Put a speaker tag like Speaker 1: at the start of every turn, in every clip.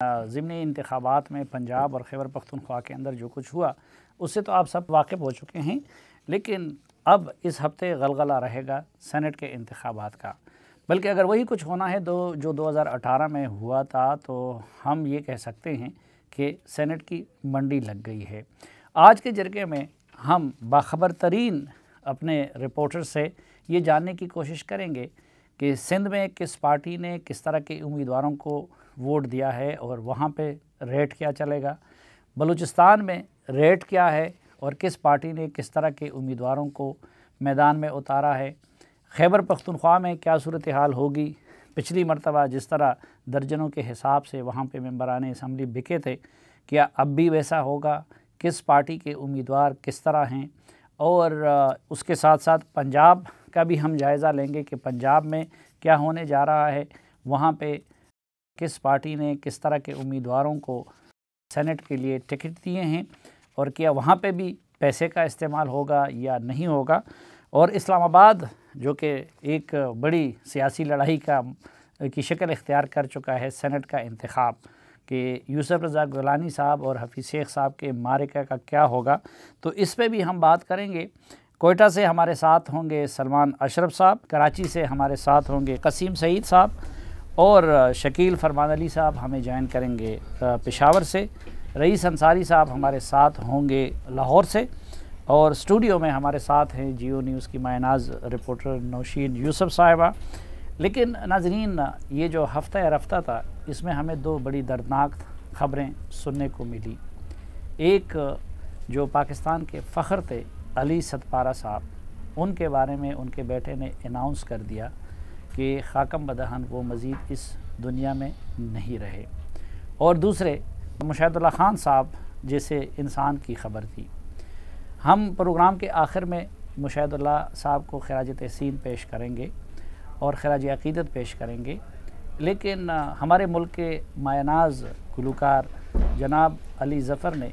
Speaker 1: ضمنی انتخابات میں پنجاب اور خیبر پختونخوا کے اندر جو کچھ ہوا اس سے تو آپ سب واقف ہو چکے ہیں، لیکن اب اس ہفتے غلغلہ رہے گا سینٹ کے انتخابات کا۔ بلکہ اگر وہی کچھ ہونا ہے جو 2018 میں ہوا تھا تو ہم یہ کہہ سکتے ہیں کہ سینٹ کی منڈی لگ گئی ہے۔ آج کے جرگے میں ہم باخبر ترین اپنے رپورٹر سے یہ جاننے کی کوشش کریں گے کہ سندھ میں کس پارٹی نے کس طرح کے امیدواروں کو ووٹ دیا ہے اور وہاں پہ ریٹ کیا چلے گا، بلوچستان میں ریٹ کیا ہے اور کس پارٹی نے کس طرح کے امیدواروں کو میدان میں اتارا ہے، خیبر پختونخوا میں کیا صورتحال ہوگی۔ پچھلی مرتبہ جس طرح درجنوں کے حساب سے وہاں پہ ممبران اسمبلی بکے تھے، کیا اب بھی ویسا ہوگا، کس پارٹی کے امیدوار کس طرح ہیں، اور اس کے ساتھ ساتھ پنجاب کا بھی ہم جائزہ لیں گے کہ پنجاب میں کیا ہونے جا رہا ہے، وہاں پہ کس پارٹی نے کس طرح کے امیدواروں کو سینٹ کے لیے ٹکٹ دیے ہیں اور کیا وہاں پہ بھی پیسے کا استعمال ہوگا یا نہیں ہوگا۔ اور اسلام آباد جو کہ ایک بڑی سیاسی لڑائی کی شکل اختیار کر چکا ہے، سینٹ کا انتخاب کہ یوسف رضا گیلانی صاحب اور حفیظ شیخ صاحب کے معرکہ کا کیا ہوگا، تو اس پہ بھی ہم بات کریں گے۔ کوئٹہ سے ہمارے ساتھ ہوں گے سلمان اشرف صاحب، کراچی سے ہمارے ساتھ ہوں گے قسیم سعید صاحب، اور شکیل فرمان علی صاحب ہمیں جوائن کریں گے پشاور سے، رئیس انصاری صاحب ہمارے ساتھ ہوں گے لاہور سے، اور اسٹوڈیو میں ہمارے ساتھ ہیں جیو نیوز کی مائع ناز رپورٹر نوشین یوسف صاحبہ۔ لیکن ناظرین، یہ جو ہفتہ رفتہ تھا اس میں ہمیں دو بڑی دردناک خبریں سننے کو ملی۔ ایک جو پاکستان کے فخر تھے علی ستپارہ صاحب، ان کے بارے میں ان کے بیٹے نے اناؤنس کر دیا کہ خاکم بدہن وہ مزید اس دنیا میں نہیں رہے، اور دوسرے مشاہد اللہ خان صاحب جیسے انسان کی خبر تھی۔ ہم پروگرام کے آخر میں مشاہد اللہ صاحب کو خراج تحسین پیش کریں گے اور خراج عقیدت پیش کریں گے، لیکن ہمارے ملک کے مایہ ناز گلوکار جناب علی ظفر نے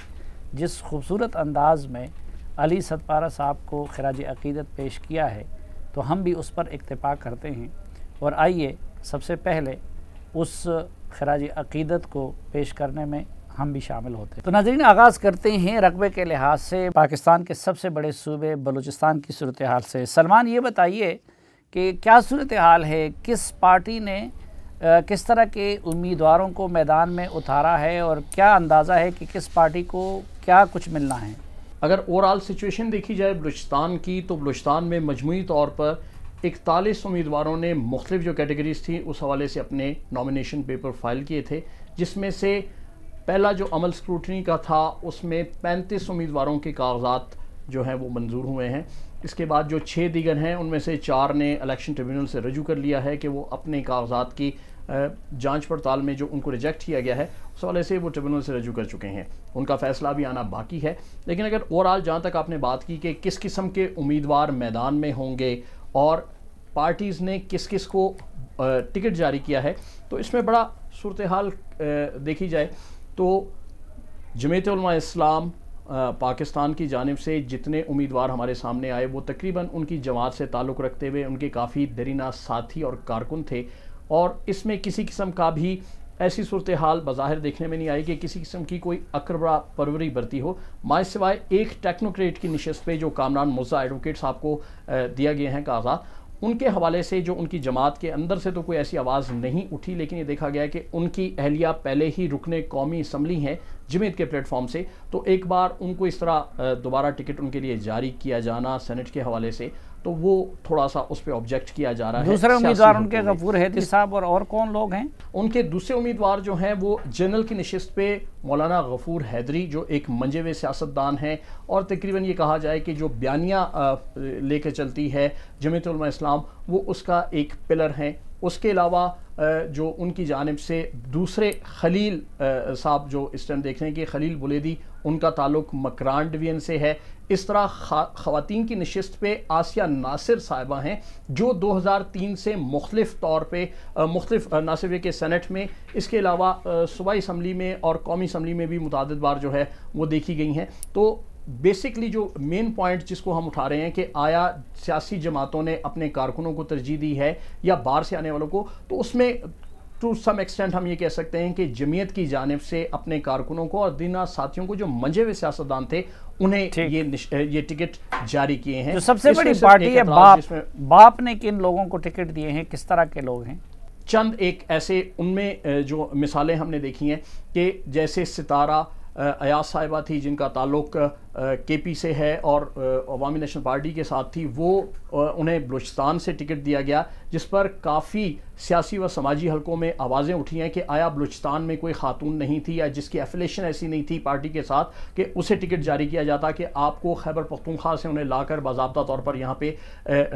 Speaker 1: جس خوبصورت انداز میں علی ستپارہ صاحب کو خراج عقیدت پیش کیا ہے تو ہم بھی اس پر اکتفا کرتے ہیں، اور آئیے سب سے پہلے اس خراج عقیدت کو پیش کرنے میں ہم بھی شامل ہوتے ہیں۔ تو ناظرین، آغاز کرتے ہیں رقبے کے لحاظ سے پاکستان کے سب سے بڑے صوبے بلوچستان کی صورتحال سے۔ سلمان، یہ بتائیے کہ کیا صورتحال ہے، کس پارٹی نے کس طرح کے امیدواروں کو میدان میں اتارا ہے اور کیا اندازہ ہے کہ کس پارٹی کو کیا کچھ ملنا ہے؟
Speaker 2: اگر اوورآل سچویشن دیکھی جائے بلوچستان کی، تو بلوچستان میں مجموعی طور پر 41 امیدواروں نے مختلف جو کیٹیگریز تھیں اس حوالے سے اپنے نامینیشن پیپر فائل کیے تھے، جس میں سے پہلا جو عمل اسکروٹنی کا تھا اس میں 35 امیدواروں کے کاغذات جو ہیں وہ منظور ہوئے ہیں۔ اس کے بعد جو 6 دیگر ہیں ان میں سے 4 نے الیکشن ٹریبیونل سے رجوع کر لیا ہے کہ وہ اپنے کاغذات کی جانچ پڑتال میں جو ان کو ریجیکٹ کیا گیا ہے اس حوالے سے وہ ٹریبیونل سے رجوع کر چکے ہیں، ان کا فیصلہ بھی آنا باقی ہے۔ لیکن اگر اوورآل جہاں تک آپ نے بات کی کہ کس قسم کے امیدوار میدان میں ہوں گے اور پارٹیز نے کس کس کو ٹکٹ جاری کیا ہے، تو اس میں بڑا صورتحال دیکھی جائے تو جمعیت علماء اسلام پاکستان کی جانب سے جتنے امیدوار ہمارے سامنے آئے وہ تقریباً ان کی جماعت سے تعلق رکھتے ہوئے ان کے کافی درینہ ساتھی اور کارکن تھے، اور اس میں کسی قسم کا بھی ایسی صورتحال بظاہر دیکھنے میں نہیں آئی کہ کسی قسم کی کوئی اقربا پروری برتی ہو، مائے سوائے ایک ٹیکنوکریٹ کی نشست پہ جو کامران مرزا ایڈوکیٹ صاحب کو دیا گئے ہیں کاغذات، ان کے حوالے سے جو ان کی جماعت کے اندر سے تو کوئی ایسی آواز نہیں اٹھی، لیکن یہ دیکھا گیا کہ ان کی اہلیہ پہلے ہی رکن قومی اسمبلی ہیں جمعیت کے پلیٹ فارم سے، تو ایک بار ان کو اس طرح دوبارہ ٹکٹ ان کے لیے جاری کیا جانا سینٹ کے حوالے سے، تو وہ تھوڑا سا اس پہ آبجیکٹ کیا جا رہا ہے۔
Speaker 1: دوسرے امیدوار ان کے غفور حیدری صاحب اور کون لوگ ہیں؟
Speaker 2: ان کے دوسرے امیدوار جو ہیں وہ جنرل کی نشست پہ مولانا غفور حیدری جو ایک منجے ہوئے سیاستدان ہیں، اور تقریباً یہ کہا جائے کہ جو بیانیہ لے کے چلتی ہے جمعیت علماء اسلام وہ اس کا ایک پلر ہیں۔ اس کے علاوہ جو ان کی جانب سے دوسرے خلیل صاحب جو اس ٹائم دیکھ رہے ہیں کہ خلیل بلیدی، ان کا تعلق مکران ڈویژن سے ہے۔ اس طرح خواتین کی نشست پہ آسیہ ناصر صاحبہ ہیں جو 2003 سے مختلف طور پہ مختلف نہ صرف کہ سینٹ میں، اس کے علاوہ صوبائی اسمبلی میں اور قومی اسمبلی میں بھی متعدد بار جو ہے وہ دیکھی گئی ہیں۔ تو بیسکلی جو مین پوائنٹ جس کو ہم اٹھا رہے ہیں کہ آیا سیاسی جماعتوں نے اپنے کارکنوں کو ترجیح دی ہے یا باہر سے آنے والوں کو، تو اس میں ٹو سم ایکسٹینٹ ہم یہ کہہ سکتے ہیں کہ جمعیت کی جانب سے اپنے کارکنوں کو اور دینا ساتھیوں کو جو منجے ہوئے سیاستدان تھے انہیں یہ ٹکٹ جاری کیے ہیں.
Speaker 1: جو سب سے بڑی پارٹی ہے باپ نے کن لوگوں کو ٹکٹ دیے ہیں, کس طرح کے لوگ ہیں؟
Speaker 2: چند ایک ایسے ان میں جو مثالیں ہم نے دیکھی ہیں کہ جیسے ستارہ ایاز صاحبہ تھی جن کا تعلق کے پی سے ہے اور عوامی نیشنل پارٹی کے ساتھ تھی, وہ انہیں بلوچستان سے ٹکٹ دیا گیا, جس پر کافی سیاسی و سماجی حلقوں میں آوازیں اٹھی ہیں کہ آیا بلوچستان میں کوئی خاتون نہیں تھی یا جس کی ایفیلیشن ایسی نہیں تھی پارٹی کے ساتھ کہ اسے ٹکٹ جاری کیا جاتا کہ آپ کو خیبر پختونخوا سے انہیں لا کر باضابطہ طور پر یہاں پہ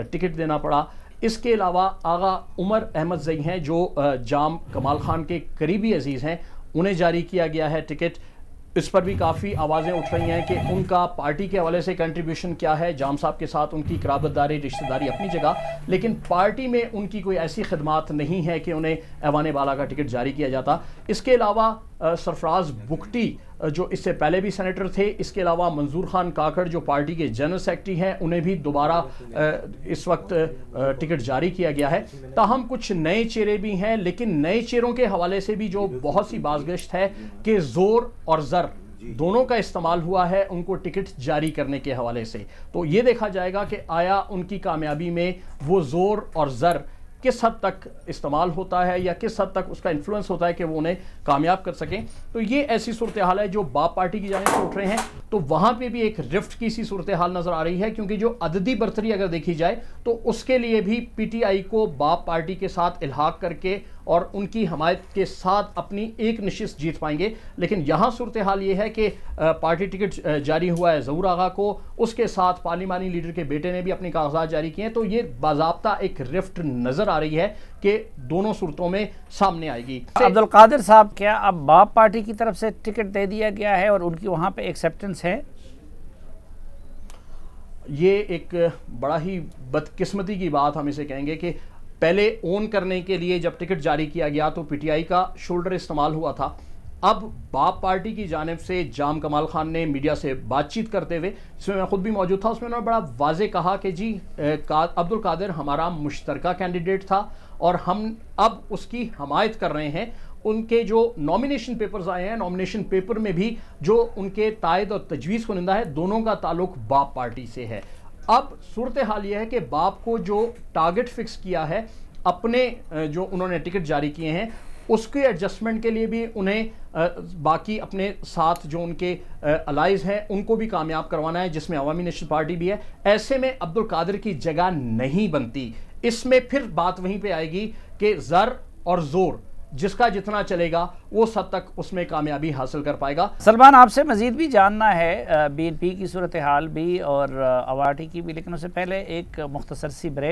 Speaker 2: ٹکٹ دینا پڑا. اس کے علاوہ آغا عمر احمد زئی ہیں جو جام کمال خان کے قریبی عزیز ہیں, انہیں جاری کیا گیا ہے ٹکٹ. اس پر بھی کافی آوازیں اٹھ رہی ہیں کہ ان کا پارٹی کے حوالے سے کنٹریبیوشن کیا ہے. جام صاحب کے ساتھ ان کی قرابت داری رشتہ داری اپنی جگہ, لیکن پارٹی میں ان کی کوئی ایسی خدمات نہیں ہے کہ انہیں ایوان بالا کا ٹکٹ جاری کیا جاتا. اس کے علاوہ سرفراز بگٹی جو اس سے پہلے بھی سینیٹر تھے, اس کے علاوہ منظور خان کاکڑ جو پارٹی کے جنرل سیکرٹری ہیں, انہیں بھی دوبارہ اس وقت ٹکٹ جاری کیا گیا ہے. تاہم کچھ نئے چہرے بھی ہیں, لیکن نئے چہروں کے حوالے سے بھی جو بہت سی بازگشت ہے کہ زور اور زر دونوں کا استعمال ہوا ہے ان کو ٹکٹ جاری کرنے کے حوالے سے. تو یہ دیکھا جائے گا کہ آیا ان کی کامیابی میں وہ زور اور زر کس حد تک استعمال ہوتا ہے یا کس حد تک اس کا انفلوئنس ہوتا ہے کہ وہ انہیں کامیاب کر سکیں. تو یہ ایسی صورتحال ہے جو باپ پارٹی کی جانب سے اٹھ رہے ہیں, تو وہاں پہ بھی ایک رفٹ کی سی صورتحال نظر آ رہی ہے, کیونکہ جو عددی برتری اگر دیکھی جائے تو اس کے لیے بھی پی ٹی آئی کو باپ پارٹی کے ساتھ الحاق کر کے اور ان کی حمایت کے ساتھ اپنی ایک نشست جیت پائیں گے. لیکن یہاں صورتحال یہ ہے کہ پارٹی ٹکٹ جاری ہوا ہے ظہور آغا کو, اس کے ساتھ پارلیمانی لیڈر کے بیٹے نے بھی اپنے کاغذات جاری کیے ہیں. تو یہ باضابطہ ایک رفٹ نظر آ رہی ہے کہ دونوں صورتوں میں سامنے آئے گی.
Speaker 1: عبدالقادر صاحب, کیا اب باپ پارٹی کی طرف سے ٹکٹ دے دیا گیا ہے اور ان کی وہاں پہ ایکسیپٹنس ہے؟
Speaker 2: یہ ایک بڑا ہی بدقسمتی کی بات ہم اسے کہیں گے کہ پہلے اون کرنے کے لیے جب ٹکٹ جاری کیا گیا تو پی ٹی آئی کا شولڈر استعمال ہوا تھا. اب باپ پارٹی کی جانب سے جام کمال خان نے میڈیا سے بات چیت کرتے ہوئے, جس میں میں خود بھی موجود تھا, اس میں انہوں نے بڑا واضح کہا کہ جی عبدالقادر ہمارا مشترکہ کینڈیڈیٹ تھا اور ہم اب اس کی حمایت کر رہے ہیں. ان کے جو نامینیشن پیپرز آئے ہیں, نامینیشن پیپر میں بھی جو ان کے تائید اور تجویز کنندہ ہے, دونوں کا تعلق باپ پارٹی سے ہے. اب صورتحال یہ ہے کہ باپ کو جو ٹارگٹ فکس کیا ہے اپنے جو انہوں نے ٹکٹ جاری کیے ہیں اس کے ایڈجسٹمنٹ کے لیے بھی انہیں باقی اپنے ساتھ جو ان کے الائز ہیں ان کو بھی کامیاب کروانا ہے, جس میں عوامی نیشنل پارٹی بھی ہے. ایسے میں عبدالقادر کی جگہ نہیں بنتی. اس میں پھر بات وہیں پہ آئے گی کہ زر اور زور جس کا جتنا چلے گا وہ سب تک اس میں کامیابی حاصل کر پائے گا.
Speaker 1: سلمان, آپ سے مزید بھی جاننا ہے بی این پی کی صورتحال بھی اور اوارٹی کی بھی, لیکن اس سے پہلے ایک مختصر سی بریک.